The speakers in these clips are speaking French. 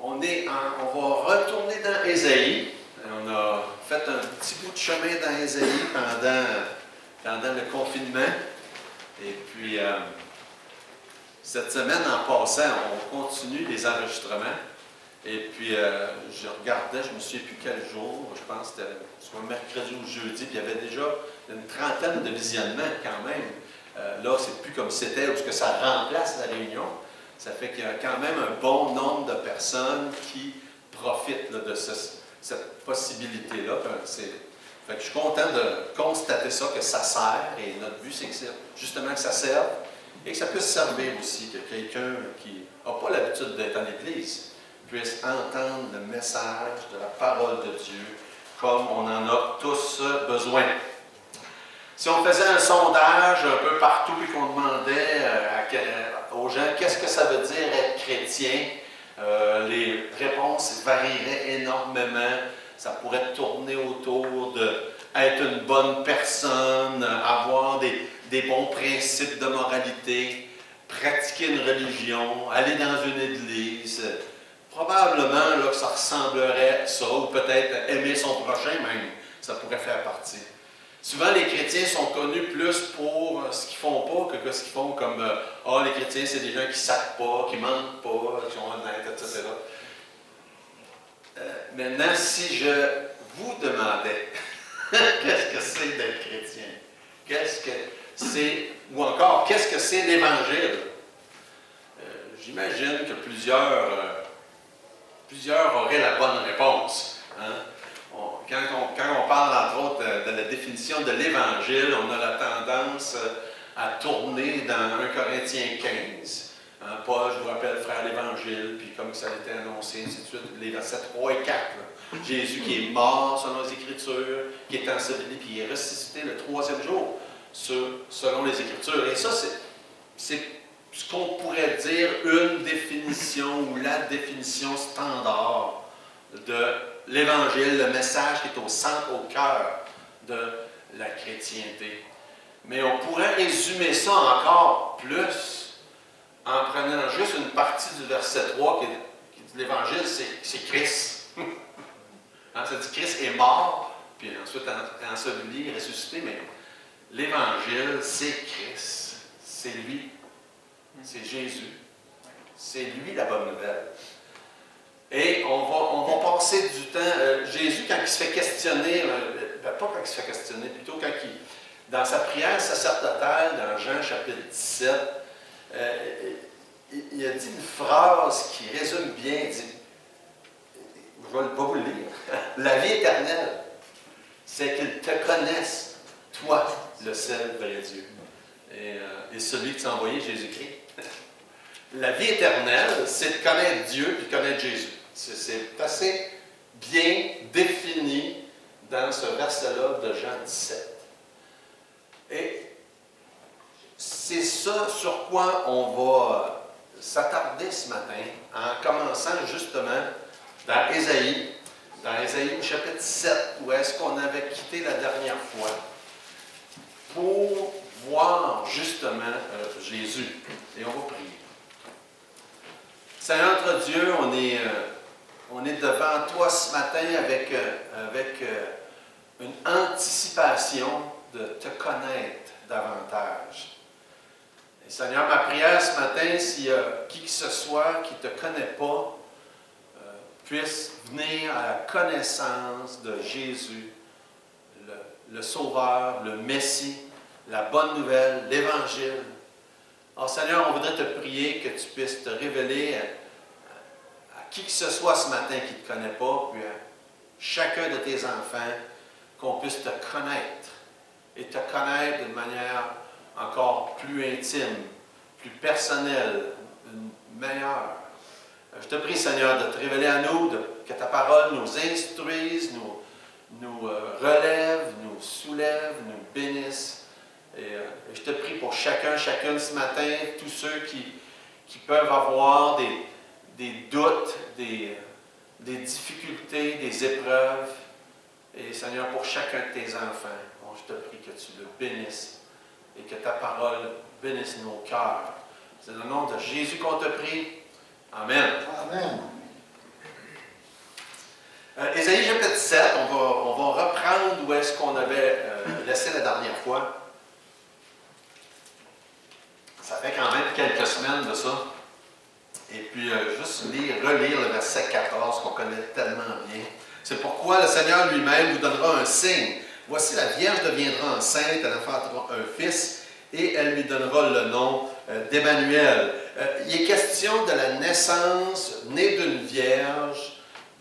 On va retourner dans Ésaïe. On a fait un petit bout de chemin dans Ésaïe pendant le confinement. Et puis, cette semaine, en passant, on continue les enregistrements. Et puis, je regardais, je ne me souviens plus quel jour, je pense que c'était soit mercredi ou jeudi, puis il y avait déjà une trentaine de visionnements quand même. Là, c'est plus comme c'était, où ça remplace la réunion. Ça fait qu'il y a quand même un bon nombre de personnes qui profitent là, de cette possibilité-là. Fait que je suis content de constater ça, que ça sert, et notre but, c'est que justement que ça serve, et que ça puisse servir aussi, que quelqu'un qui n'a pas l'habitude d'être en Église puisse entendre le message de la parole de Dieu comme on en a tous besoin. Si on faisait un sondage un peu partout et qu'on demandait aux gens qu'est-ce que ça veut dire être chrétien, les réponses varieraient énormément. Ça pourrait tourner autour d'être une bonne personne, avoir des bons principes de moralité, pratiquer une religion, aller dans une église. Probablement là, que ça ressemblerait à ça, ou peut-être aimer son prochain même, ça pourrait faire partie. Souvent, les chrétiens sont connus plus pour ce qu'ils font pas que ce qu'ils font comme les chrétiens, c'est des gens qui ne savent pas, qui ne mentent pas, qui sont honnêtes, etc. Maintenant, si je vous demandais qu'est-ce que c'est d'être chrétien, qu'est-ce que c'est, ou encore qu'est-ce que c'est l'Évangile, j'imagine que plusieurs auraient la bonne réponse. Hein? Quand on parle, entre autres, de la définition de l'Évangile, on a la tendance à tourner dans 1 Corinthiens 15. Hein, Paul, je vous rappelle, frère l'Évangile, puis comme ça a été annoncé, ainsi de suite, les versets 3 et 4. Là. Jésus qui est mort selon les Écritures, qui est enseveli, puis il est ressuscité le 3e jour selon les Écritures. Et ça, c'est ce qu'on pourrait dire une définition ou la définition standard de l'Évangile, le message qui est au centre, au cœur de la chrétienté. Mais on pourrait résumer ça encore plus en prenant juste une partie du verset 3 qui dit l'Évangile, c'est Christ. Ça dit Christ est mort, puis ensuite enseveli, ressuscité, mais l'Évangile, c'est Christ. C'est lui. C'est Jésus. C'est lui la bonne nouvelle. Et on va passer du temps. Jésus, quand il se fait questionner, pas quand il se fait questionner, plutôt quand dans sa prière sacerdotale, dans Jean chapitre 17, il a dit une phrase qui résume bien, il dit, je vais vous le lire, la vie éternelle, c'est qu'ils te connaissent, toi, le seul vrai Dieu, et celui qui t'a envoyé, Jésus-Christ. La vie éternelle, c'est de connaître Dieu et de connaître Jésus. C'est assez bien défini dans ce verset-là de Jean 17. Et c'est ça sur quoi on va s'attarder ce matin, en commençant justement dans Ésaïe chapitre 7, où est-ce qu'on avait quitté la dernière fois, pour voir justement Jésus. Et on va prier. Seigneur notre Dieu, on est devant toi ce matin avec une anticipation de te connaître davantage. Et Seigneur, ma prière ce matin, s'il y a qui que ce soit qui ne te connaît pas, puisse venir à la connaissance de Jésus, le Sauveur, le Messie, la bonne nouvelle, l'Évangile. Alors Seigneur, on voudrait te prier que tu puisses te révéler à qui que ce soit ce matin qui ne te connaît pas, puis à chacun de tes enfants, qu'on puisse te connaître, et te connaître d'une manière encore plus intime, plus personnelle, meilleure. Je te prie, Seigneur, de te révéler à nous, que ta parole nous instruise, nous relève, nous soulève, nous bénisse. Et je te prie pour chacune ce matin, tous ceux qui peuvent avoir des doutes, des difficultés, des épreuves. Et Seigneur, pour chacun de tes enfants, je te prie que tu le bénisses et que ta parole bénisse nos cœurs. C'est dans le nom de Jésus qu'on te prie. Amen. Amen. où est-ce qu'on avait laissé la dernière fois. Ça fait quand même quelques semaines de ça. Et puis, juste relire le verset 14 qu'on connaît tellement bien. C'est pourquoi le Seigneur lui-même vous donnera un signe. Voici, la Vierge deviendra enceinte, elle enfantera un fils, et elle lui donnera le nom d'Emmanuel. Il est question de la naissance, née d'une Vierge,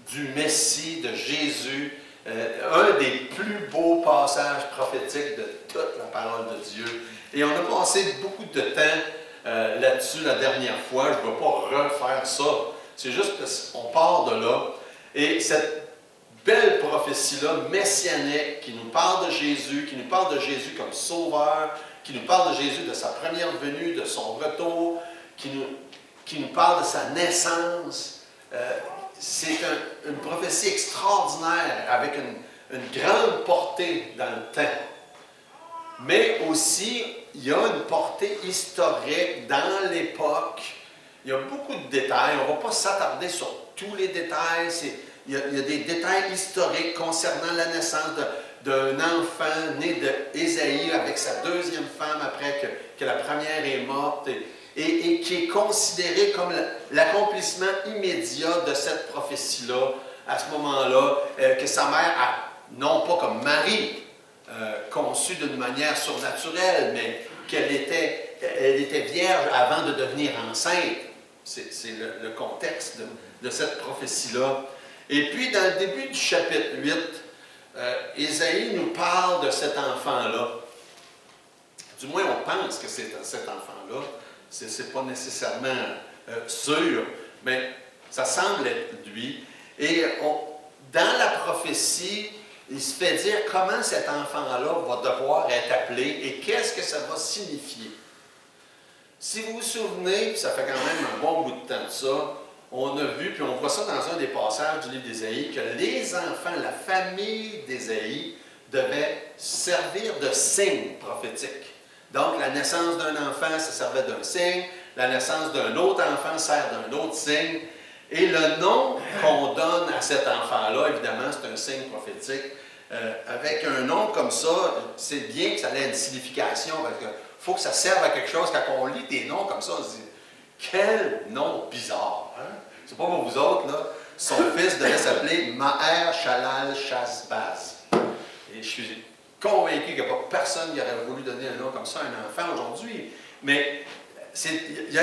du Messie, de Jésus, un des plus beaux passages prophétiques de toute la parole de Dieu. Et on a passé beaucoup de temps là-dessus la dernière fois. Je ne vais pas refaire ça. C'est juste qu'on part de là. Et cette belle prophétie-là, messianique, qui nous parle de Jésus, qui nous parle de Jésus comme sauveur, qui nous parle de Jésus de sa première venue, de son retour, qui nous parle de sa naissance. C'est une prophétie extraordinaire avec une grande portée dans le temps. Mais aussi, il y a une portée historique dans l'époque. Il y a beaucoup de détails. On ne va pas s'attarder sur tous les détails. Il y a des détails historiques concernant la naissance d'un enfant né d'Ésaïe avec sa deuxième femme après que la première est morte et qui est considéré comme l'accomplissement immédiat de cette prophétie-là à ce moment-là, que sa mère a, non pas comme Marie, conçue d'une manière surnaturelle, mais qu'elle était vierge avant de devenir enceinte. C'est le contexte de cette prophétie-là. Et puis, dans le début du chapitre 8, Ésaïe nous parle de cet enfant-là. Du moins, on pense que c'est cet enfant-là. Ce n'est pas nécessairement sûr, mais ça semble être lui. Et dans la prophétie, il se fait dire comment cet enfant-là va devoir être appelé et qu'est-ce que ça va signifier. Si vous vous souvenez, ça fait quand même un bon bout de temps de ça, on a vu, puis on voit ça dans un des passages du livre d'Ésaïe, que les enfants, la famille d'Ésaïe, devaient servir de signe prophétique. Donc, la naissance d'un enfant, ça servait d'un signe. La naissance d'un autre enfant sert d'un autre signe. Et le nom qu'on donne à cet enfant-là, évidemment, c'est un signe prophétique. Avec un nom comme ça, c'est bien que ça ait une signification, parce qu'il faut que ça serve à quelque chose. Quand on lit des noms comme ça, on se dit « Quel nom bizarre! Hein? » C'est pas pour vous autres, là. Son fils devait s'appeler Maher Shalal Shazbaz. Et je suis convaincu qu'il n'y a pas personne qui aurait voulu donner un nom comme ça à un enfant aujourd'hui. Mais il y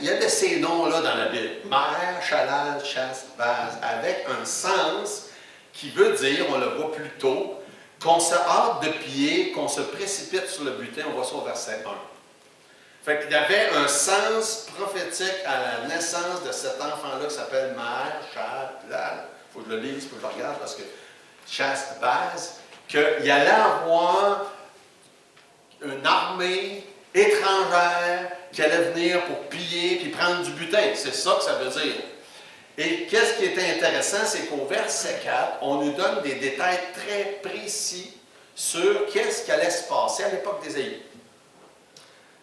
a de ces noms-là dans la Bible. Maher Shalal Shazbaz, avec un sens qui veut dire, on le voit plus tôt, qu'on se hâte de pied, qu'on se précipite sur le butin. On voit ça au verset 1. Fait qu'il y avait un sens prophétique à la naissance de cet enfant-là qui s'appelle Maher Shalal. Il faut que je le lise, il faut que je le regarde parce que Shazbaz, qu'il allait avoir une armée étrangère qui allait venir pour piller puis prendre du butin. C'est ça que ça veut dire. Et qu'est-ce qui était intéressant, c'est qu'au verset 4, on nous donne des détails très précis sur qu'est-ce qui allait se passer à l'époque d'Ésaïe.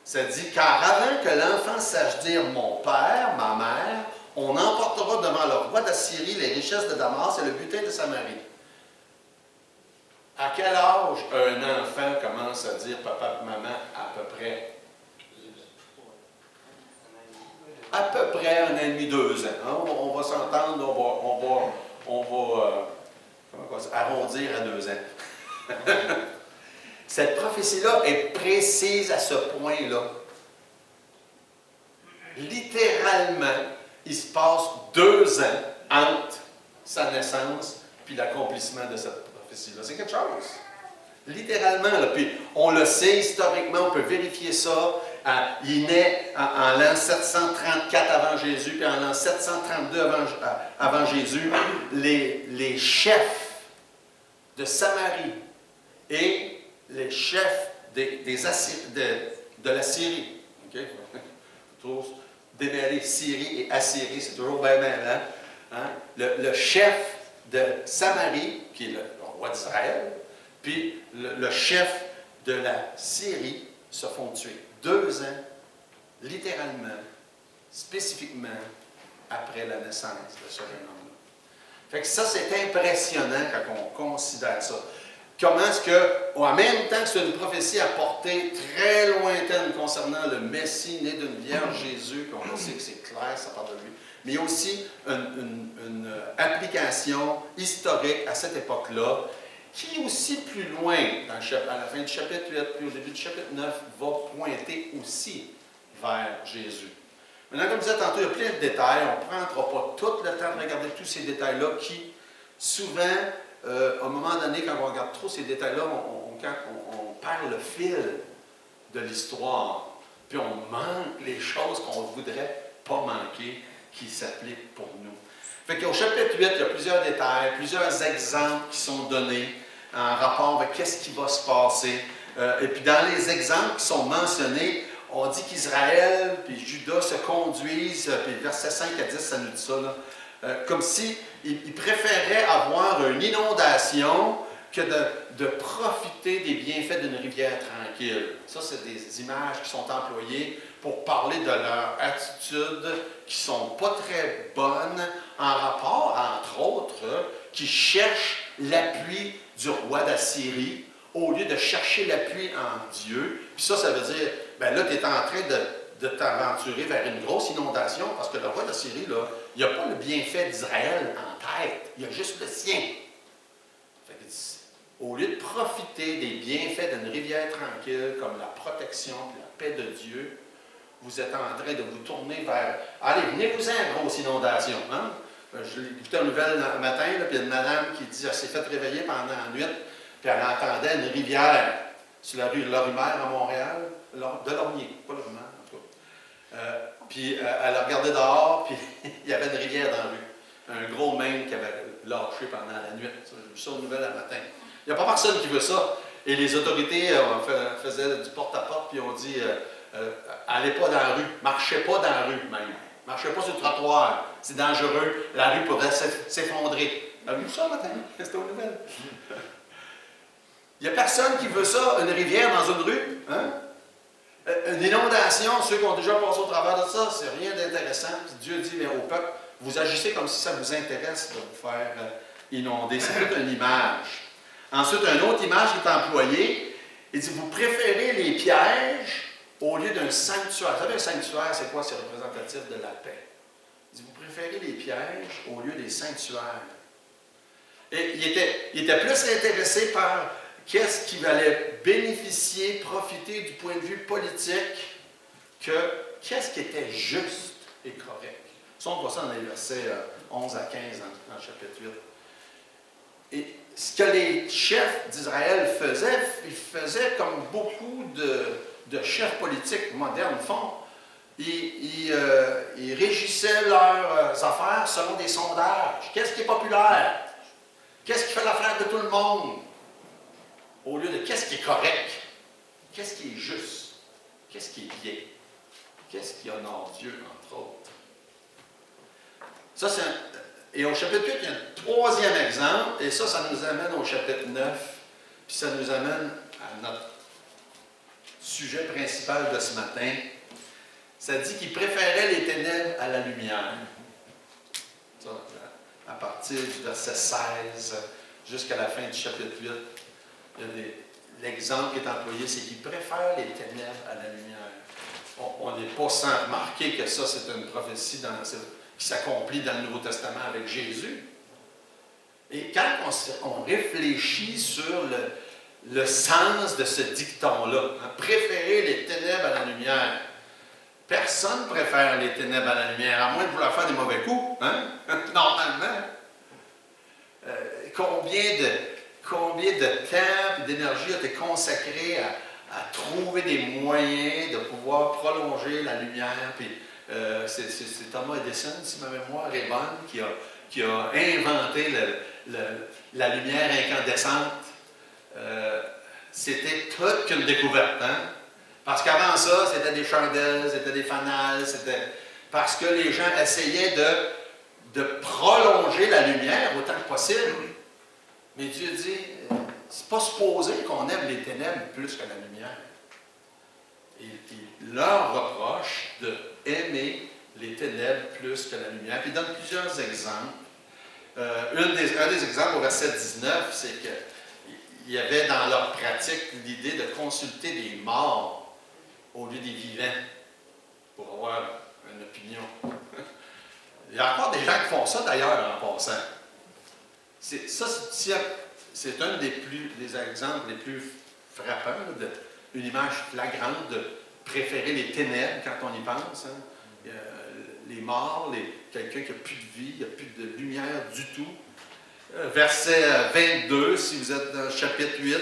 Ça dit, car avant que l'enfant sache dire mon père, ma mère, on emportera devant le roi d'Assyrie les richesses de Damas et le butin de Samarie. À quel âge un enfant commence à dire papa et maman à peu près? À peu près 1 an et demi, 2 ans. Hein? On va s'entendre, on va arrondir à 2 ans. Cette prophétie-là est précise à ce point-là. Littéralement, il se passe 2 ans entre sa naissance puis l'accomplissement de cette prophétie-là. C'est quelque chose. Littéralement. Là. Puis on le sait historiquement, on peut vérifier ça. Il naît en l'an 734 avant Jésus, puis en l'an 732 avant Jésus. Les chefs de Samarie et les chefs de la Syrie. Okay? Toujours démêler Syrie et Assyrie, c'est toujours bien mêlant. Hein? Le chef de Samarie, qui est le roi d'Israël, puis le chef de la Syrie se font tuer. 2 ans, littéralement, spécifiquement, après la naissance de ce jeune homme-là. Fait que ça, c'est impressionnant quand on considère ça. comment est-ce que, en même temps que c'est une prophétie à portée très lointaine concernant le Messie né d'une vierge Jésus, puis on sait que c'est clair, ça parle de lui, mais il y a aussi une application historique à cette époque-là, qui aussi plus loin, à la fin du chapitre 8, puis au début du chapitre 9, va pointer aussi vers Jésus. Maintenant, comme je disais tantôt, il y a plein de détails. On ne prendra pas tout le temps de regarder tous ces détails-là qui, souvent, à un moment donné, quand on regarde trop ces détails-là, on perd le fil de l'histoire. Puis on manque les choses qu'on ne voudrait pas manquer qui s'appliquent pour nous. Fait qu'au chapitre 8, il y a plusieurs détails, plusieurs exemples qui sont donnés en rapport avec qu'est-ce qui va se passer. Et puis dans les exemples qui sont mentionnés, on dit qu'Israël puis Juda se conduisent, puis versets 5 à 10, ça nous dit ça, là, comme si ils préféraient avoir une inondation que de profiter des bienfaits d'une rivière tranquille. Ça, c'est des images qui sont employées pour parler de leur attitude qui ne sont pas très bonnes en rapport, entre autres, qui cherchent l'appui du roi d'Assyrie au lieu de chercher l'appui en Dieu. Puis ça veut dire, bien là, tu es en train de t'aventurer vers une grosse inondation parce que le roi d'Assyrie, là, il n'a pas le bienfait d'Israël en tête, il a juste le sien. Fait que, au lieu de profiter des bienfaits d'une rivière tranquille, comme la protection et la paix de Dieu, vous êtes en train de vous tourner vers... Allez, venez-vous-en à grosse inondation. Hein? Je écoutais une nouvelle un matin, là, puis il y a une madame qui dit qu'elle s'est fait réveiller pendant la nuit, puis elle entendait une rivière sur la rue Lorimer à Montréal, de Lormier, pas Lorimer, en tout cas. Puis elle a regardé dehors, puis il y avait une rivière dans la rue. Un gros main qui avait lâché pendant la nuit. J'ai vu ça aux nouvelles le matin. Il n'y a pas personne qui veut ça. Et les autorités faisaient du porte-à-porte, puis ont dit allez pas dans la rue, marchez pas dans la rue même. Marchez pas sur le trottoir, c'est dangereux, la rue pourrait s'effondrer. Vous avez vu ça le matin? C'était aux nouvelles. Il n'y a personne qui veut ça, une rivière dans une rue. Hein? Une inondation, ceux qui ont déjà passé au travers de ça, c'est rien d'intéressant. Dieu dit mais au peuple, vous agissez comme si ça vous intéresse de vous faire inonder. C'est toute une image. Ensuite, une autre image qui est employée, il dit vous préférez les pièges au lieu d'un sanctuaire. Vous savez, un sanctuaire, c'est quoi? C'est représentatif de la paix. Il dit vous préférez les pièges au lieu des sanctuaires. Et il était plus intéressé par qu'est-ce qui allait bénéficier, profiter du point de vue politique, que qu'est-ce qui était juste et correct. Ça, on voit ça dans les versets 11 à 15 dans le chapitre 8. Et ce que les chefs d'Israël faisaient, ils faisaient comme beaucoup de chefs politiques modernes font. Ils régissaient leurs affaires selon des sondages. Qu'est-ce qui est populaire? Qu'est-ce qui fait l'affaire de tout le monde? Au lieu de qu'est-ce qui est correct, qu'est-ce qui est juste, qu'est-ce qui est bien, qu'est-ce qui honore Dieu, entre autres. Ça, et au chapitre 8, il y a un troisième exemple, et ça nous amène au chapitre 9, puis ça nous amène à notre sujet principal de ce matin. Ça dit qu'il préférait les ténèbres à la lumière. Ça, à partir du verset 16 jusqu'à la fin du chapitre 8. L'exemple qui est employé, c'est qu'il préfère les ténèbres à la lumière. On n'est pas sans remarquer que ça, c'est une prophétie qui s'accomplit dans le Nouveau Testament avec Jésus. Et quand on réfléchit sur le sens de ce dicton-là, hein, préférer les ténèbres à la lumière, personne ne préfère les ténèbres à la lumière, à moins de vouloir faire des mauvais coups, hein? Normalement. Combien de temps et d'énergie a été consacré à trouver des moyens de pouvoir prolonger la lumière. Puis, c'est Thomas Edison, si ma mémoire est bonne, qui a inventé la lumière incandescente. C'était toute qu'une découverte. Hein? Parce qu'avant ça, c'était des chandelles, c'était des fanales, c'était parce que les gens essayaient de prolonger la lumière autant que possible. Mais Dieu dit, c'est pas supposé qu'on aime les ténèbres plus que la lumière. Et il leur reproche d'aimer les ténèbres plus que la lumière. Puis il donne plusieurs exemples. Un des exemples au verset 19, c'est il y avait dans leur pratique l'idée de consulter des morts au lieu des vivants pour avoir une opinion. Il y a encore des gens qui font ça d'ailleurs en passant. C'est un des exemples les plus frappants, une image flagrante de préférer les ténèbres quand on y pense. Hein. Les morts, quelqu'un qui n'a plus de vie, il n'y a plus de lumière du tout. Verset 22, si vous êtes dans le chapitre 8,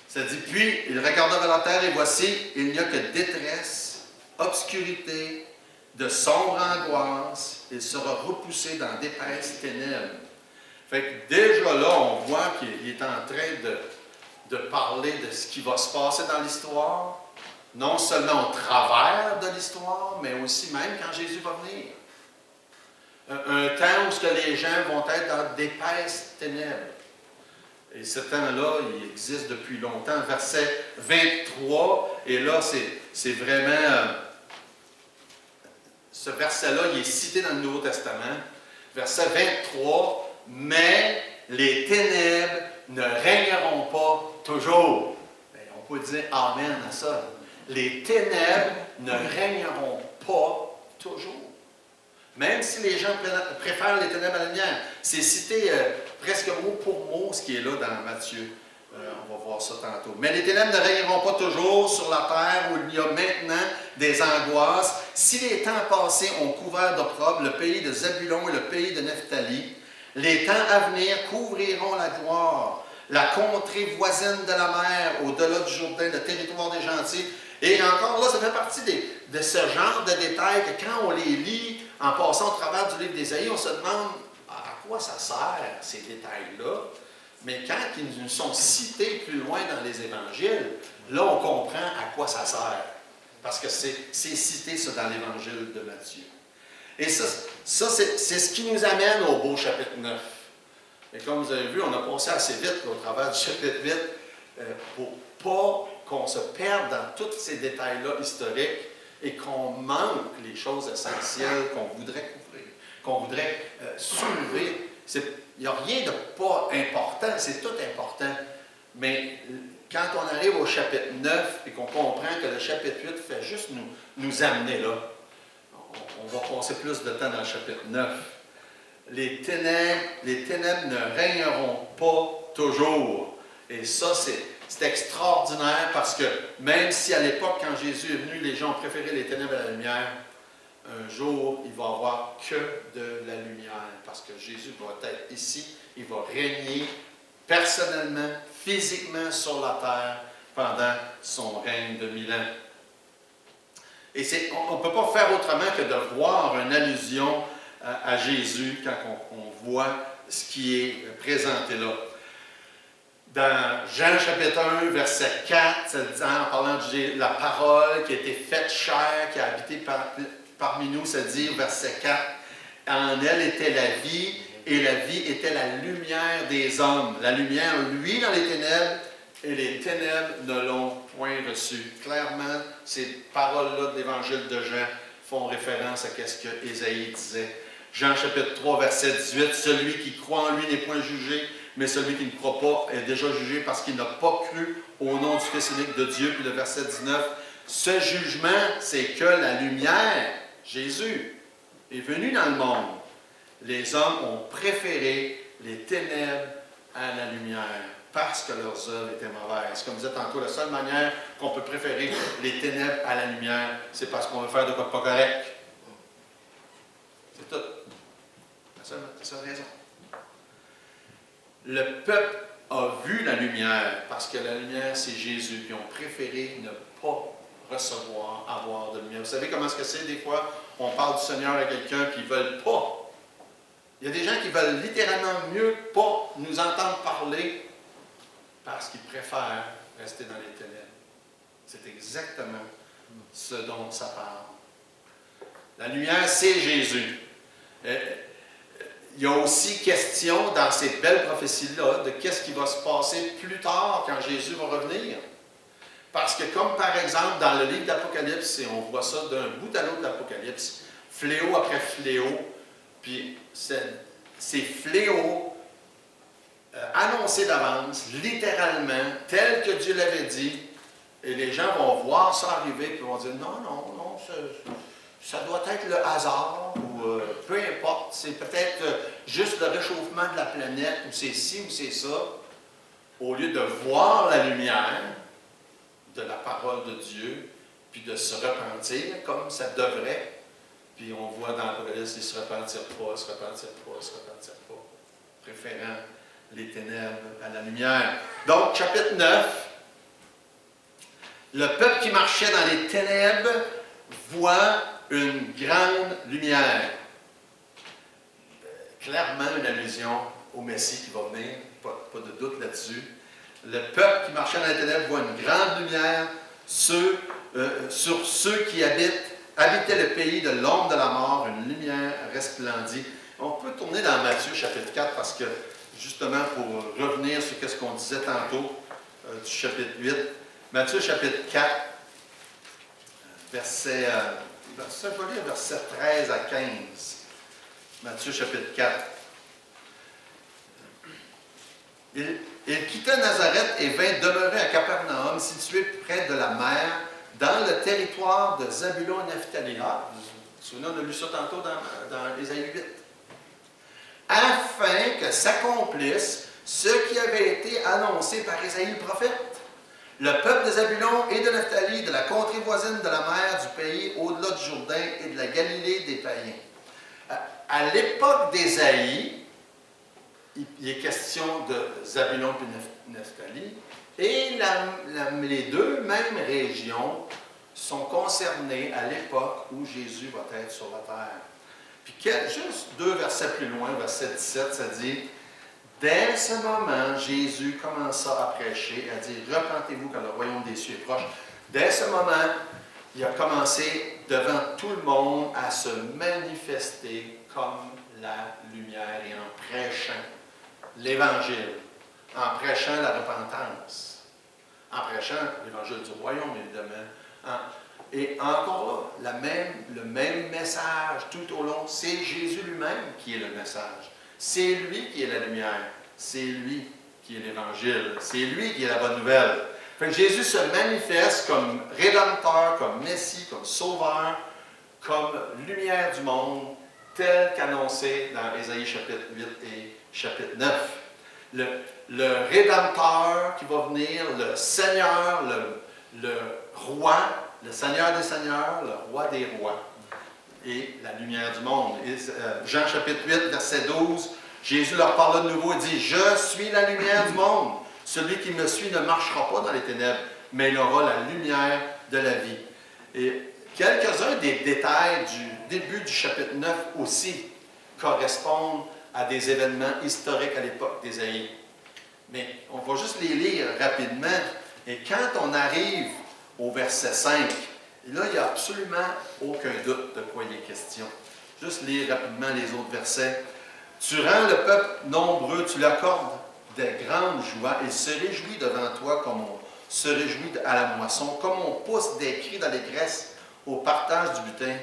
ça dit « Puis il regarda vers la terre et voici, il n'y a que détresse, obscurité, de sombre angoisse, il sera repoussé dans d'épaisses ténèbres. » Fait que déjà là, on voit qu'il est en train de parler de ce qui va se passer dans l'histoire, non seulement au travers de l'histoire, mais aussi même quand Jésus va venir. Un temps où ce que les gens vont être dans d'épaisses ténèbres. Et ce temps-là, il existe depuis longtemps. Verset 23, et là, c'est vraiment... ce verset-là, il est cité dans le Nouveau Testament. Verset 23, « Mais les ténèbres ne régneront pas toujours. » On peut dire « Amen » à ça. Les ténèbres ne régneront pas toujours. Même si les gens préfèrent les ténèbres à la lumière. C'est cité presque mot pour mot ce qui est là dans Matthieu. On va voir ça tantôt. Mais les ténèbres ne régneront pas toujours sur la terre où il y a maintenant des angoisses. Si les temps passés ont couvert d'opprobre le pays de Zabulon et le pays de Nephtali, les temps à venir couvriront la gloire, la contrée voisine de la mer, au-delà du Jourdain, le territoire des gentils. Et encore là, ça fait partie de ce genre de détails que quand on les lit, en passant au travers du livre d'Ésaïe, on se demande à quoi ça sert, ces détails-là. Mais quand ils nous sont cités plus loin dans les évangiles, là, on comprend à quoi ça sert. Parce que c'est cité, ça, dans l'évangile de Matthieu. Et ça c'est ce qui nous amène au beau chapitre 9. Et comme vous avez vu, on a passé assez vite au travers du chapitre 8 pour pas qu'on se perde dans tous ces détails-là historiques et qu'on manque les choses essentielles qu'on voudrait couvrir, qu'on voudrait soulever. Il n'y a rien de pas important, c'est tout important. Mais quand on arrive au chapitre 9 et qu'on comprend que le chapitre 8 fait juste nous amener là, on va passer plus de temps dans le chapitre 9. Les ténèbres ne régneront pas toujours. Et ça, c'est extraordinaire parce que même si à l'époque, quand Jésus est venu, les gens ont préféré les ténèbres à la lumière, un jour, il va y avoir que de la lumière parce que Jésus va être ici, il va régner personnellement, physiquement sur la terre pendant son règne de 1000 ans. Et on ne peut pas faire autrement que de voir une allusion à Jésus quand on voit ce qui est présenté là. Dans Jean chapitre 1, verset 4, ça dit, en parlant de la parole qui a été faite chair, qui a habité parmi nous, ça dit, verset 4, « En elle était la vie, et la vie était la lumière des hommes. La lumière, lui, dans les ténèbres, et les ténèbres ne l'ont point reçue. » Clairement, ces paroles-là de l'évangile de Jean font référence à ce que Ésaïe disait. Jean chapitre 3, verset 18, « Celui qui croit en lui n'est point jugé, mais celui qui ne croit pas est déjà jugé parce qu'il n'a pas cru au nom du Fils unique de Dieu. » Puis le verset 19, « Ce jugement, c'est que la lumière, Jésus, est venu dans le monde. Les hommes ont préféré les ténèbres à la lumière parce que leurs œuvres étaient mauvaises. » Comme je disais tantôt, la seule manière qu'on peut préférer les ténèbres à la lumière, c'est parce qu'on veut faire de quoi de pas correct. C'est tout. C'est la seule raison. Le peuple a vu la lumière parce que la lumière, c'est Jésus. Puis ont préféré ne pas recevoir, avoir de lumière. Vous savez comment est-ce que c'est des fois? On parle du Seigneur à quelqu'un puis ils ne veulent pas. Il y a des gens qui veulent littéralement mieux pas nous entendre parler parce qu'ils préfèrent rester dans les ténèbres. C'est exactement ce dont ça parle. La lumière, c'est Jésus. Il y a aussi question dans ces belles prophéties-là de qu'est-ce qui va se passer plus tard quand Jésus va revenir. Parce que comme par exemple dans le livre d'Apocalypse, et on voit ça d'un bout à l'autre de l'Apocalypse, fléau après fléau, puis ces fléaux annoncé d'avance, littéralement, tel que Dieu l'avait dit. Et les gens vont voir ça arriver et vont dire non, non, non, ça doit être le hasard ou peu importe. C'est peut-être juste le réchauffement de la planète ou c'est ci ou c'est ça. Au lieu de voir la lumière de la parole de Dieu puis de se repentir comme ça devrait. Puis on voit dans l'Apocalypse, ils ne se repentirent pas, se repentirent pas, se repentirent pas, préférant les ténèbres à la lumière. Donc, chapitre 9, le peuple qui marchait dans les ténèbres voit une grande lumière. Clairement une allusion au Messie qui va venir, pas de doute là-dessus. Le peuple qui marchait dans les ténèbres voit une grande lumière sur ceux qui habitaient le pays de l'ombre de la mort, une lumière resplendit. On peut tourner dans Matthieu chapitre 4 parce que, justement, pour revenir sur ce qu'on disait tantôt du chapitre 8, Matthieu chapitre 4, verset 13 à 15. Matthieu chapitre 4. Il quitta Nazareth et vint demeurer à Capernaum, situé près de la mer, dans le territoire de Zabulon et Naphtali. Ah, vous vous souvenez, on a lu ça tantôt dans Ésaïe 8. Afin que s'accomplisse ce qui avait été annoncé par Ésaïe le prophète. Le peuple de Zabulon et de Naphtali, de la contrée voisine de la mer, du pays au-delà du Jourdain et de la Galilée des païens. À l'époque d'Ésaïe, il est question de Zabulon et Naphtali, et les deux mêmes régions sont concernées à l'époque où Jésus va être sur la terre. Puis juste 2 versets plus loin, verset 17, ça dit « Dès ce moment, Jésus commença à prêcher, à dire « Repentez-vous car le royaume des cieux est proche. » Dès ce moment, il a commencé devant tout le monde à se manifester comme la lumière et en prêchant l'Évangile, en prêchant la repentance, en prêchant l'Évangile du royaume, évidemment. Et encore là, le même message tout au long, c'est Jésus lui-même qui est le message. C'est lui qui est la lumière. C'est lui qui est l'Évangile. C'est lui qui est la bonne nouvelle. Fait que Jésus se manifeste comme Rédempteur, comme Messie, comme Sauveur, comme lumière du monde, tel qu'annoncé dans Ésaïe chapitre 8 et chapitre 9. Le Rédempteur qui va venir, le Seigneur, le Roi, le Seigneur des Seigneurs, le Roi des Rois, et la lumière du monde. Et, Jean chapitre 8, verset 12, Jésus leur parle de nouveau et dit « Je suis la lumière du monde. Celui qui me suit ne marchera pas dans les ténèbres, mais il aura la lumière de la vie. » Et quelques-uns des détails du début du chapitre 9 aussi correspondent à des événements historiques à l'époque d'Ésaïe. Mais on va juste les lire rapidement. Et quand on arrive au verset 5, là, il n'y a absolument aucun doute de quoi il est question. Juste lire rapidement les autres versets. « Tu rends le peuple nombreux, tu l'accordes des grandes joies. Il se réjouit devant toi comme on se réjouit à la moisson, comme on pousse des cris d'allégresse au partage du butin.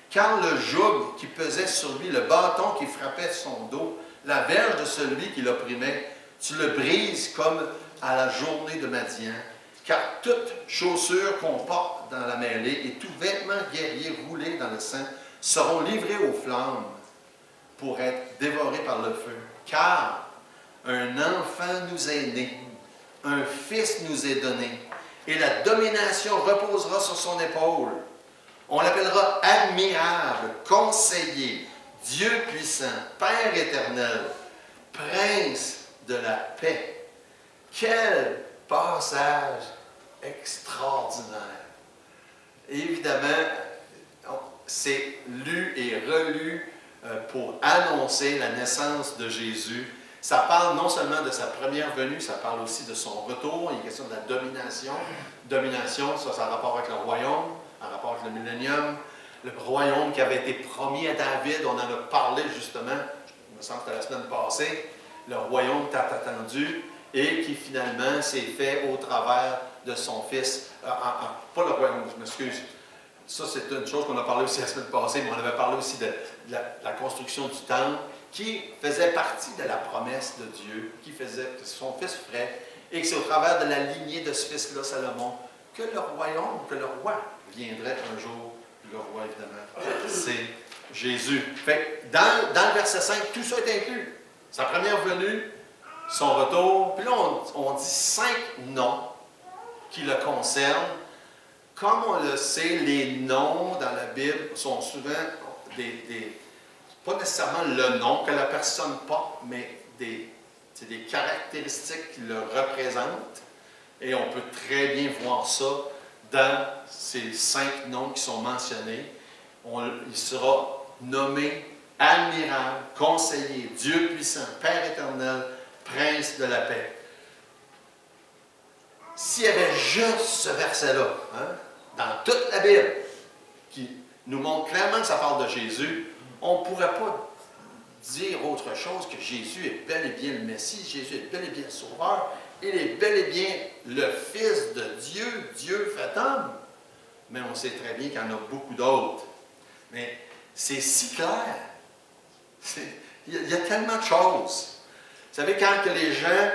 Car le joug qui pesait sur lui, le bâton qui frappait son dos, la verge de celui qui l'opprimait, tu le brises comme à la journée de Madian. Car toute chaussure qu'on porte dans la mêlée et tout vêtement guerrier roulé dans le sang seront livrés aux flammes pour être dévorés par le feu. Car un enfant nous est né, un fils nous est donné, et la domination reposera sur son épaule. On l'appellera admirable, conseiller, Dieu puissant, Père éternel, Prince de la paix. Quel passage extraordinaire! Évidemment, c'est lu et relu pour annoncer la naissance de Jésus. Ça parle non seulement de sa première venue, ça parle aussi de son retour. Il est question de la domination. Domination, ça a rapport avec le royaume, en rapport avec le millénium. Le royaume qui avait été promis à David, on en a parlé justement, il me semble que c'était la semaine passée, le royaume tant attendu, et qui finalement s'est fait au travers de son fils, pas le royaume, je m'excuse, ça c'est une chose qu'on a parlé aussi la semaine passée, mais on avait parlé aussi de la construction du temple, qui faisait partie de la promesse de Dieu, qui faisait que son fils ferait, et que c'est au travers de la lignée de ce fils-là, Salomon, que le royaume, que le roi viendrait un jour. Le roi, évidemment, c'est Jésus. Fait que dans le verset 5, tout ça est inclus. Sa première venue, son retour, puis là, on dit 5 noms qui le concernent. Comme on le sait, les noms dans la Bible sont souvent pas nécessairement le nom que la personne porte, mais c'est des caractéristiques qui le représentent. Et on peut très bien voir ça dans ces 5 noms qui sont mentionnés. Il sera nommé admirable, conseiller, Dieu puissant, Père éternel, prince de la paix. S'il y avait juste ce verset-là, dans toute la Bible, qui nous montre clairement que ça parle de Jésus, on ne pourrait pas dire autre chose que Jésus est bel et bien le Messie, Jésus est bel et bien le Sauveur, il est bel et bien le Fils de Dieu, Dieu fait homme. Mais on sait très bien qu'il y en a beaucoup d'autres. Mais c'est si clair. Il y a tellement de choses. Vous savez, quand que les gens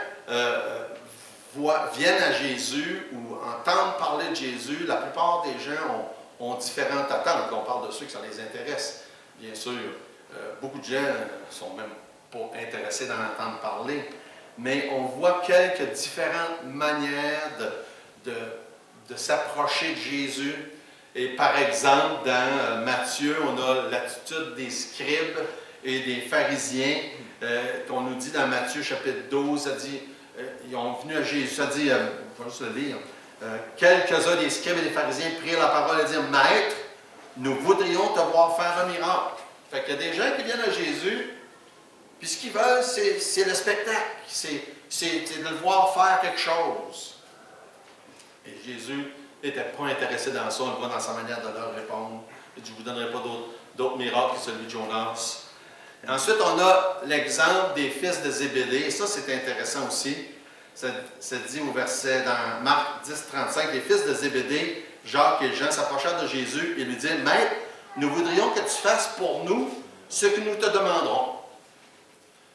viennent à Jésus ou entendent parler de Jésus, la plupart des gens ont différentes attentes. On parle de ceux que ça les intéresse, bien sûr. Beaucoup de gens ne sont même pas intéressés d'en entendre parler. Mais on voit quelques différentes manières de s'approcher de Jésus. Et par exemple, dans Matthieu, on a l'attitude des scribes et des pharisiens, qu'on nous dit dans Matthieu chapitre 12, ça dit, ils ont venu à Jésus, ça dit, je vais juste le lire, quelques-uns des scribes et des pharisiens prirent la parole et dirent, Maître, nous voudrions te voir faire un miracle. Fait qu'il y a des gens qui viennent à Jésus, puis ce qu'ils veulent, c'est le spectacle, c'est de le voir faire quelque chose. Et Jésus n'était pas intéressé dans ça, on le voit dans sa manière de leur répondre. Il dit, je ne vous donnerai pas d'autres miracles que celui de Jonas. Et ensuite, on a l'exemple des fils de Zébédée, et ça c'est intéressant aussi. Ça dit au verset dans Marc 10, 35, les fils de Zébédée, Jacques et Jean, s'approchèrent de Jésus et lui dirent, Maître, nous voudrions que tu fasses pour nous ce que nous te demanderons.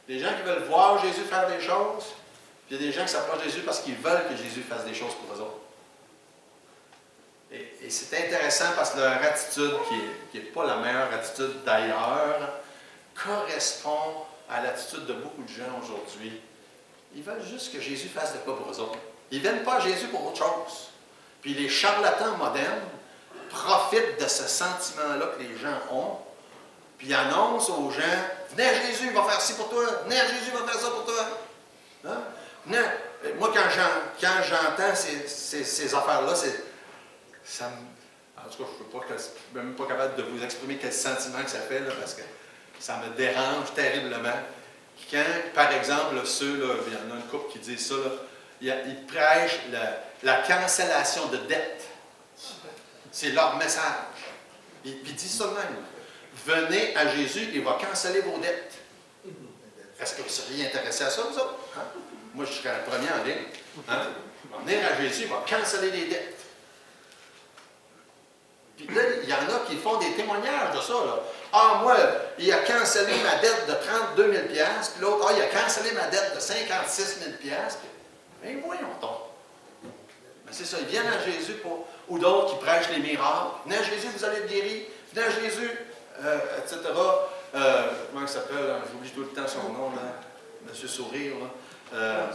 Des gens qui veulent voir Jésus faire des choses, puis il y a des gens qui s'approchent de Jésus parce qu'ils veulent que Jésus fasse des choses pour eux autres. Et c'est intéressant parce que leur attitude, qui n'est pas la meilleure attitude d'ailleurs, correspond à l'attitude de beaucoup de gens aujourd'hui. Ils veulent juste que Jésus fasse de quoi pour eux autres. Ils ne viennent pas à Jésus pour autre chose. Puis les charlatans modernes profitent de ce sentiment-là que les gens ont, puis annoncent aux gens, venez à Jésus, il va faire ci pour toi, venez à Jésus, il va faire ça pour toi. Hein? Moi, quand j'entends ces affaires-là, en tout cas, je ne suis même pas capable de vous exprimer quel sentiment que ça fait, là, parce que ça me dérange terriblement. Quand, par exemple, il y en a une couple qui dit ça, là, ils prêchent la cancellation de dette. C'est leur message. Puis ils disent ça de même. Venez à Jésus, il va canceller vos dettes. Est-ce que vous seriez intéressé à ça, vous autres? Hein? Moi, je serais le premier en ligne. Hein? Venir à Jésus, il va canceller les dettes. Puis là, il y en a qui font des témoignages de ça. Là. Ah, moi, il a cancellé ma dette de 32 000 puis l'autre, il a cancellé ma dette de 56 000 mais voyons donc. Mais c'est ça, ils viennent à Jésus ou d'autres qui prêchent les miracles. Venez à Jésus, vous allez être guéris. Venez à Jésus, etc. Comment il s'appelle? J'oublie tout le temps son nom, là. Monsieur Sourire, là.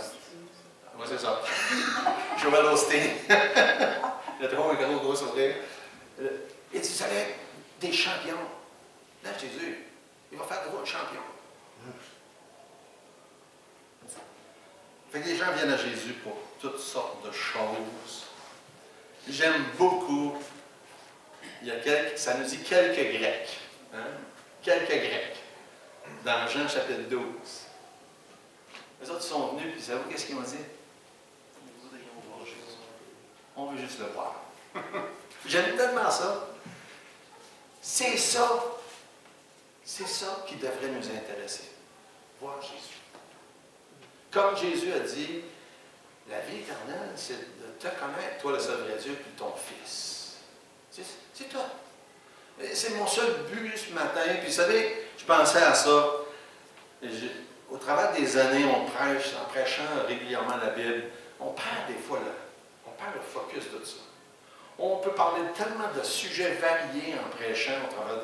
Oui, c'est ça. Joël Osteen. Il a trop un gros sourire. Il dit, vous allez être des champions. Là, Jésus, il va faire de vous un champion. Fait que les gens viennent à Jésus pour toutes sortes de choses. J'aime beaucoup, ça nous dit quelques Grecs. Hein? Quelques Grecs. Dans Jean chapitre 12. Les autres sont venus, puis savez-vous qu'est-ce qu'ils ont dit? Nous voudrions voir Jésus. On veut juste le voir. J'aime tellement ça. C'est ça qui devrait nous intéresser. Voir Jésus. Comme Jésus a dit, la vie éternelle, c'est de te connaître, toi le seul vrai Dieu, puis ton Fils. C'est tout. Et c'est mon seul but ce matin. Puis vous savez, je pensais à ça. Au travers des années, on prêche, en prêchant régulièrement la Bible, on perd des fois on perd le focus de ça. On peut parler tellement de sujets variés en prêchant au travers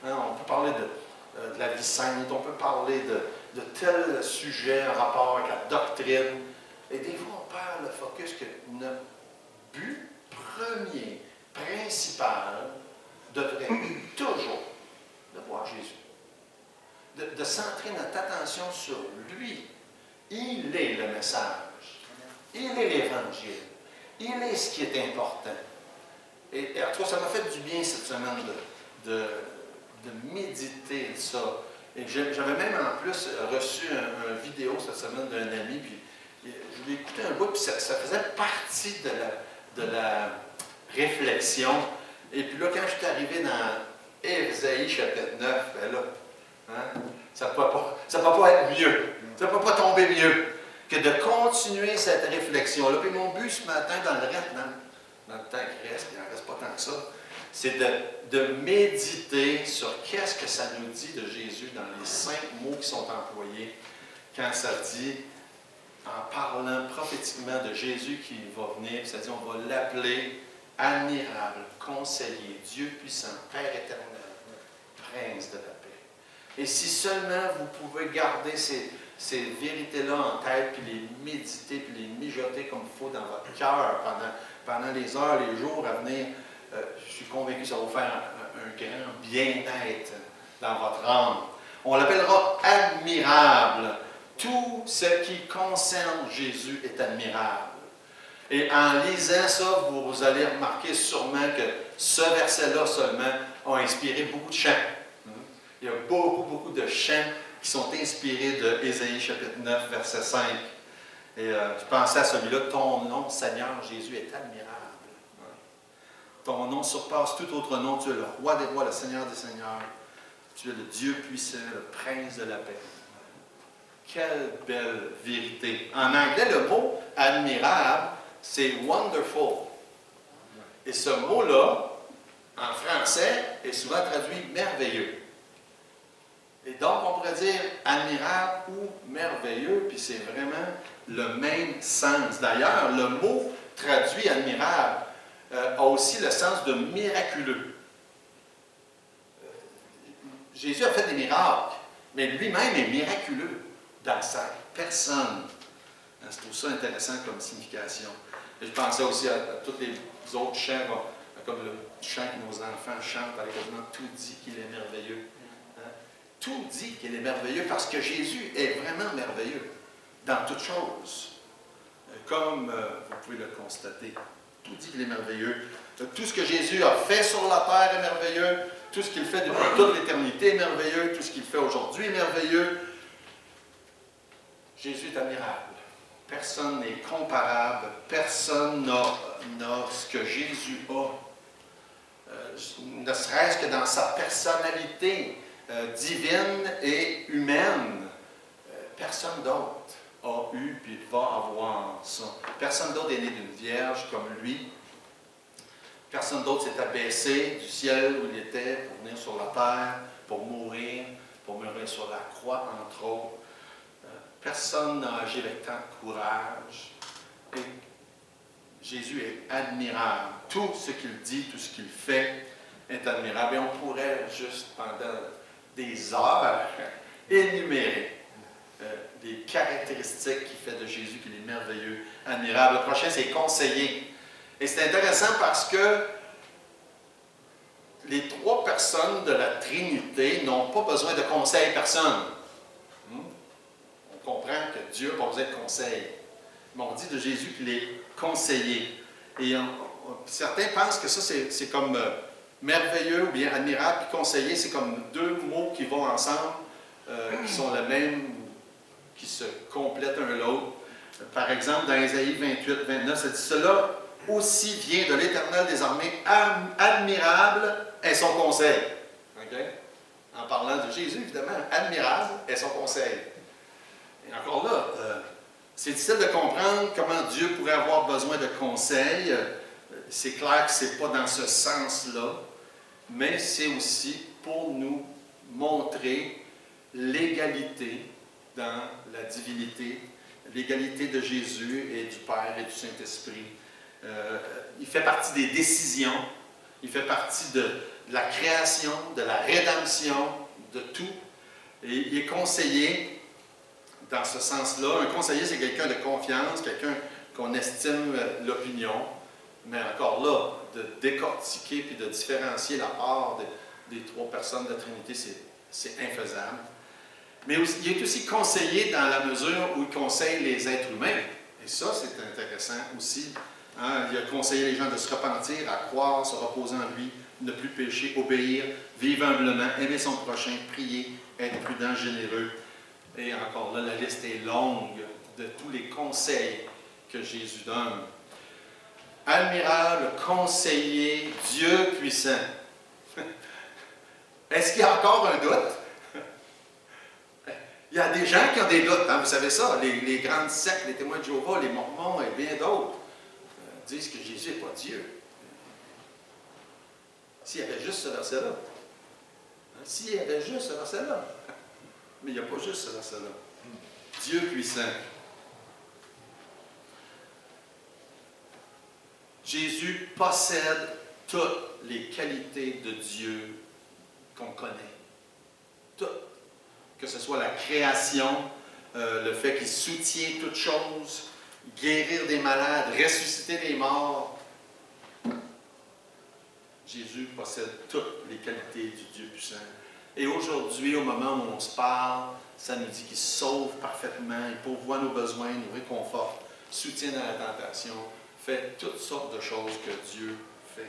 on peut parler de la vie sainte, on peut parler de tels sujets en rapport avec la doctrine. Et des fois, on perd le focus que notre but premier, principal, devrait toujours de voir Jésus. De centrer notre attention sur lui. Il est le message. Il est l'Évangile. Il est ce qui est important. Et en tout cas, ça m'a fait du bien cette semaine de méditer ça. Et j'avais même en plus reçu une vidéo cette semaine d'un ami, puis je lui ai écouté un bout, puis ça faisait partie de la réflexion. Et puis là, quand je suis arrivé dans Ésaïe chapitre 9, ben là, ça ne peut pas être mieux. Ça ne peut pas tomber mieux que de continuer cette réflexion-là. Puis mon but ce matin, dans le temps qui reste, il n'en reste pas tant que ça, c'est de méditer sur qu'est-ce que ça nous dit de Jésus dans les 5 mots qui sont employés quand ça dit, en parlant prophétiquement de Jésus qui va venir, ça dit on va l'appeler admirable, conseiller, Dieu puissant, Père éternel, Prince de la paix. Et si seulement vous pouvez garder ces vérités-là en tête, puis les méditer, puis les mijoter comme il faut dans votre cœur pendant les heures, les jours à venir, je suis convaincu que ça va vous faire un grand bien-être dans votre âme. On l'appellera admirable. Tout ce qui concerne Jésus est admirable. Et en lisant ça, vous allez remarquer sûrement que ce verset-là seulement a inspiré beaucoup de chants. Il y a beaucoup de chants qui sont inspirés de Ésaïe chapitre 9, verset 5. Et je pensais à celui-là, ton nom, Seigneur Jésus, est admirable. Ton nom surpasse tout autre nom. Tu es le roi des rois, le Seigneur des seigneurs. Tu es le Dieu puissant, le prince de la paix. Quelle belle vérité. En anglais, le mot admirable, c'est wonderful. Et ce mot-là, en français, est souvent traduit merveilleux. Et donc, on pourrait dire admirable ou merveilleux, puis c'est vraiment le même sens. D'ailleurs, le mot traduit admirable a aussi le sens de miraculeux. Jésus a fait des miracles, mais lui-même est miraculeux dans sa personne. Je trouve ça intéressant comme signification. Et je pensais aussi à tous les autres chants, comme le chant que nos enfants chantent, avec quasiment tout dit qu'il est merveilleux. Tout dit qu'il est merveilleux parce que Jésus est vraiment merveilleux dans toutes choses. Comme vous pouvez le constater, tout dit qu'il est merveilleux. Tout ce que Jésus a fait sur la terre est merveilleux. Tout ce qu'il fait depuis toute l'éternité est merveilleux. Tout ce qu'il fait aujourd'hui est merveilleux. Jésus est admirable. Personne n'est comparable. Personne n'a ce que Jésus a. Ne serait-ce que dans sa personnalité divine et humaine. Personne d'autre a eu puis va avoir ça. Personne d'autre est né d'une vierge comme lui. Personne d'autre s'est abaissé du ciel où il était pour venir sur la terre, pour mourir sur la croix, entre autres. Personne n'a agi avec tant de courage. Et Jésus est admirable. Tout ce qu'il dit, tout ce qu'il fait est admirable. Et on pourrait juste, pendant des heures, énumérer des caractéristiques qui fait de Jésus qu'il est merveilleux, admirable. Le prochain, c'est conseiller. Et c'est intéressant parce que les 3 personnes de la Trinité n'ont pas besoin de conseil personne. On comprend que Dieu n'a pas besoin de conseil. Mais on dit de Jésus qu'il est conseiller. Et certains pensent que ça, c'est comme merveilleux ou bien admirable, puis conseiller, c'est comme 2 mots qui vont ensemble, qui sont les mêmes, qui se complètent un l'autre. Par exemple, dans Ésaïe 28, 29, ça dit « Cela aussi vient de l'Éternel des armées, admirable est son conseil. » Okay? En parlant de Jésus, évidemment, admirable est son conseil. Et encore là, c'est difficile de comprendre comment Dieu pourrait avoir besoin de conseils. c'est clair que ce n'est pas dans ce sens-là, mais c'est aussi pour nous montrer l'égalité dans la divinité, l'égalité de Jésus et du Père et du Saint-Esprit. Il fait partie des décisions, il fait partie de la création, de la rédemption, de tout. Et il est conseiller dans ce sens-là. Un conseiller, c'est quelqu'un de confiance, quelqu'un qu'on estime l'opinion. Mais encore là, de décortiquer puis de différencier la part des trois personnes de la Trinité, c'est infaisable. Mais aussi, il est aussi conseiller dans la mesure où il conseille les êtres humains. Et ça, c'est intéressant aussi. Hein? Il a conseillé les gens de se repentir, à croire, se reposer en lui, ne plus pécher, obéir, vivre humblement, aimer son prochain, prier, être prudent, généreux. Et encore là, la liste est longue de tous les conseils que Jésus donne. Admirable, conseiller, Dieu puissant. Est-ce qu'il y a encore un doute? Il y a des gens qui ont des doutes, hein, vous savez ça, les grandes sectes, les témoins de Jéhovah, les Mormons et bien d'autres disent que Jésus n'est pas Dieu. S'il y avait juste ce verset-là. Hein, s'il y avait juste ce verset-là. Mais il n'y a pas juste ce verset-là. Dieu puissant. Jésus possède toutes les qualités de Dieu qu'on connaît. Toutes. Que ce soit la création, le fait qu'il soutient toutes choses, guérir des malades, ressusciter les morts. Jésus possède toutes les qualités du Dieu puissant. Et aujourd'hui, au moment où on se parle, ça nous dit qu'il sauve parfaitement, il pourvoit nos besoins, nous réconforte, soutient dans la tentation, fait toutes sortes de choses que Dieu fait.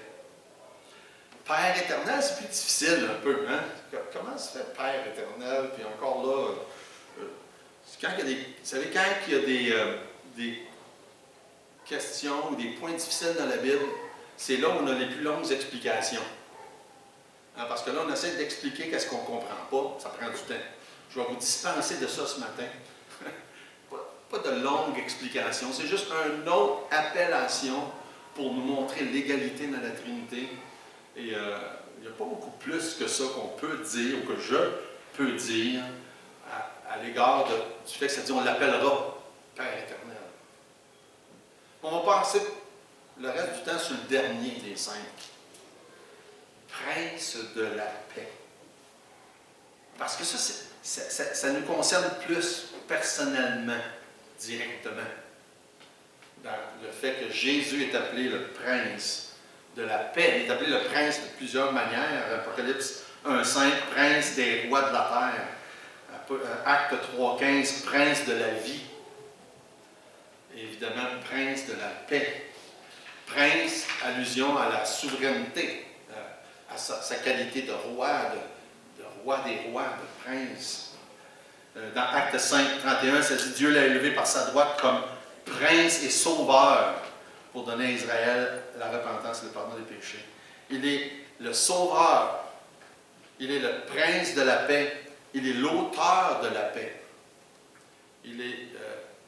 Père éternel, c'est plus difficile un peu. Hein? Comment se fait Père éternel? Puis encore là, quand il y a des, vous savez, quand il y a des questions ou des points difficiles dans la Bible, c'est là où on a les plus longues explications. Hein, parce que là, on essaie d'expliquer qu'est-ce qu'on ne comprend pas, ça prend du temps. Je vais vous dispenser de ça ce matin. Pas de longues explications, c'est juste une autre appellation pour nous montrer l'égalité dans la Trinité. Et il n'y a pas beaucoup plus que ça qu'on peut dire, ou que je peux dire, à l'égard du fait que ça dit on l'appellera Père éternel. On va passer le reste du temps sur le dernier des cinq. Prince de la paix. Parce que ça nous concerne plus personnellement, directement. Dans le fait que Jésus est appelé le prince de la paix. Il est appelé le prince de plusieurs manières. Apocalypse 1,5, prince des rois de la terre. Acte 3,15, prince de la vie. Et évidemment, prince de la paix. Prince, allusion à la souveraineté, à sa qualité de roi, de roi des rois, de prince. Dans Acte 5, 31, ça dit Dieu l'a élevé par sa droite comme prince et sauveur pour donner à Israël la repentance et le pardon des péchés. Il est le sauveur, il est le prince de la paix, il est l'auteur de la paix. Il est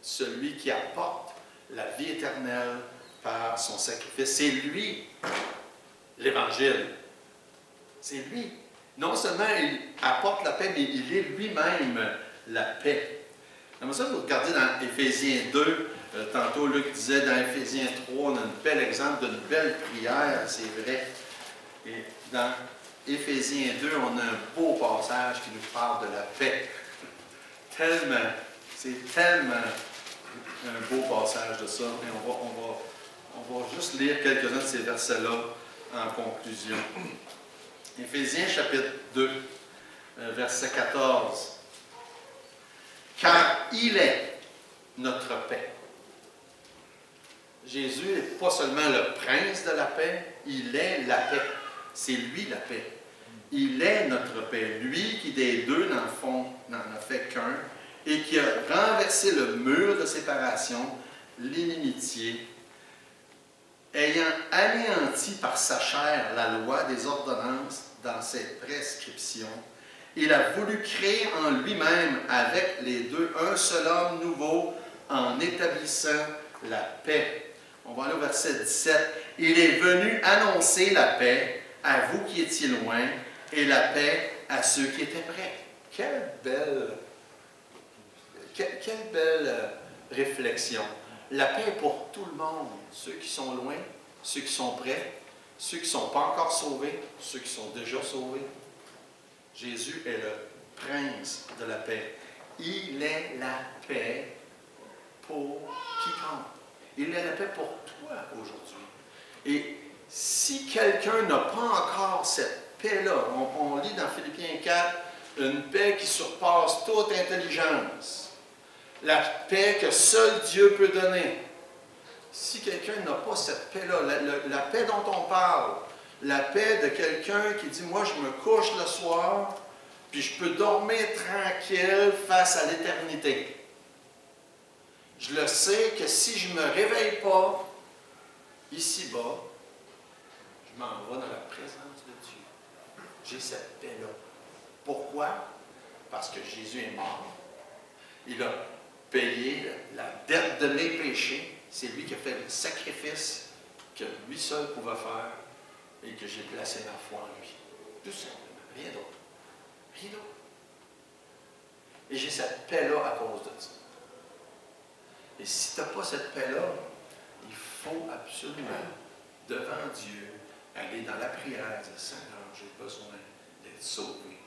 celui qui apporte la vie éternelle par son sacrifice. C'est lui, l'Évangile. C'est lui. Non seulement il apporte la paix, mais il est lui-même la paix. Comme ça, vous regardez dans Éphésiens 2, tantôt Luc disait dans Éphésiens 3, on a un bel exemple d'une belle prière, c'est vrai. Et dans Éphésiens 2, on a un beau passage qui nous parle de la paix. C'est tellement un beau passage de ça. Et on va juste lire quelques-uns de ces versets-là en conclusion. Éphésiens chapitre 2, verset 14. Car il est notre paix. Jésus n'est pas seulement le prince de la paix, il est la paix. C'est lui la paix. Il est notre paix. Lui qui des deux, dans le fond, n'en a fait qu'un, et qui a renversé le mur de séparation, l'inimitié, ayant anéanti par sa chair la loi des ordonnances dans ses prescriptions, il a voulu créer en lui-même avec les deux un seul homme nouveau en établissant la paix On va aller au verset 17. Il est venu annoncer la paix à vous qui étiez loin et la paix à ceux qui étaient près. Quelle belle réflexion. La paix est pour tout le monde. Ceux qui sont loin, ceux qui sont près, ceux qui ne sont pas encore sauvés, ceux qui sont déjà sauvés. Jésus est le prince de la paix. Il est la paix pour quiconque. Il est la paix pour toi aujourd'hui. Et si quelqu'un n'a pas encore cette paix-là, on lit dans Philippiens 4, une paix qui surpasse toute intelligence. La paix que seul Dieu peut donner. Si quelqu'un n'a pas cette paix-là, la paix dont on parle, la paix de quelqu'un qui dit, moi je me couche le soir, puis je peux dormir tranquille face à l'éternité. Je le sais que si je ne me réveille pas ici-bas, je m'en vais dans la présence de Dieu. J'ai cette paix-là. Pourquoi? Parce que Jésus est mort. Il a payé la dette de mes péchés. C'est lui qui a fait le sacrifice que lui seul pouvait faire et que j'ai placé ma foi en lui. Tout simplement. Rien d'autre. Rien d'autre. Et j'ai cette paix-là à cause de ça. Et si tu n'as pas cette paix-là, il faut absolument, devant Dieu, aller dans la prière et dire, Seigneur, j'ai besoin d'être sauvé.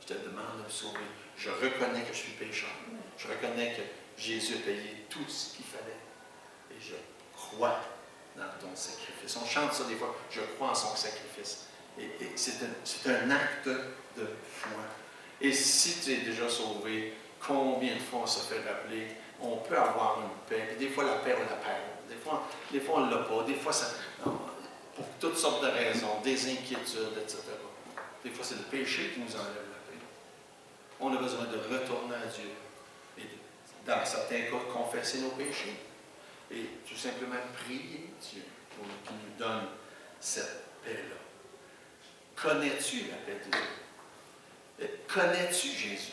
Je te demande de me sauver. Je reconnais que je suis pécheur. Je reconnais que Jésus a payé tout ce qu'il fallait. Et je crois dans ton sacrifice. On chante ça des fois. Je crois en son sacrifice. Et c'est un acte de foi. Et si tu es déjà sauvé, combien de fois on se fait rappeler, on peut avoir une paix. Puis des fois, la paix, on la perd. Des fois on ne l'a pas. Des fois, pour toutes sortes de raisons, des inquiétudes, etc. Des fois, c'est le péché qui nous enlève la paix. On a besoin de retourner à Dieu. Et dans certains cas, confesser nos péchés. Et tout simplement prier Dieu pour qu'il nous donne cette paix-là. Connais-tu la paix de Dieu? Connais-tu Jésus?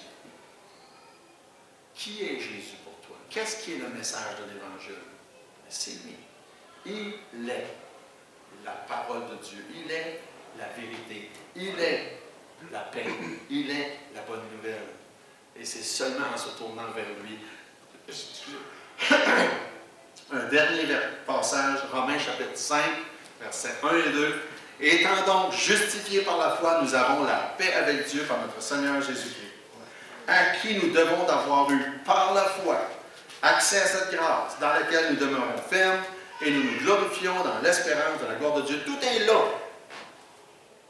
Qui est Jésus pour toi? Qu'est-ce qui est le message de l'Évangile? C'est lui. Il est la parole de Dieu. Il est la vérité. Il est la paix. Il est la bonne nouvelle. Et c'est seulement en se tournant vers lui. Un dernier passage, Romains chapitre 5, versets 1 et 2. Étant donc justifiés par la foi, nous avons la paix avec Dieu par notre Seigneur Jésus-Christ, à qui nous devons d'avoir eu par la foi accès à cette grâce dans laquelle nous demeurons fermes et nous nous glorifions dans l'espérance de la gloire de Dieu. Tout est là.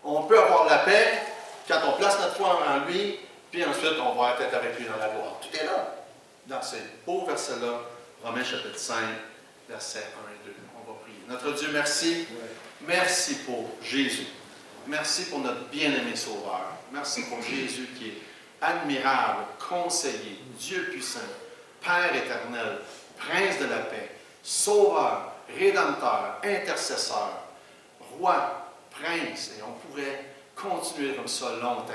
On peut avoir la paix quand on place notre foi en lui, puis ensuite on va être avec lui dans la gloire. Tout est là. Dans ces beaux versets-là, Romains chapitre 5, versets 1 et 2. On va prier. Notre Dieu, merci. Merci pour Jésus. Merci pour notre bien-aimé Sauveur. Merci pour Jésus qui est admirable, conseiller, Dieu puissant, Père éternel, Prince de la paix, Sauveur, Rédempteur, Intercesseur, Roi, Prince. Et on pourrait continuer comme ça longtemps.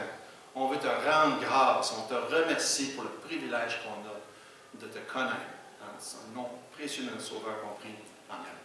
On veut te rendre grâce, on te remercie pour le privilège qu'on a de te connaître. Dans son nom précieux de notre Sauveur compris. Amen.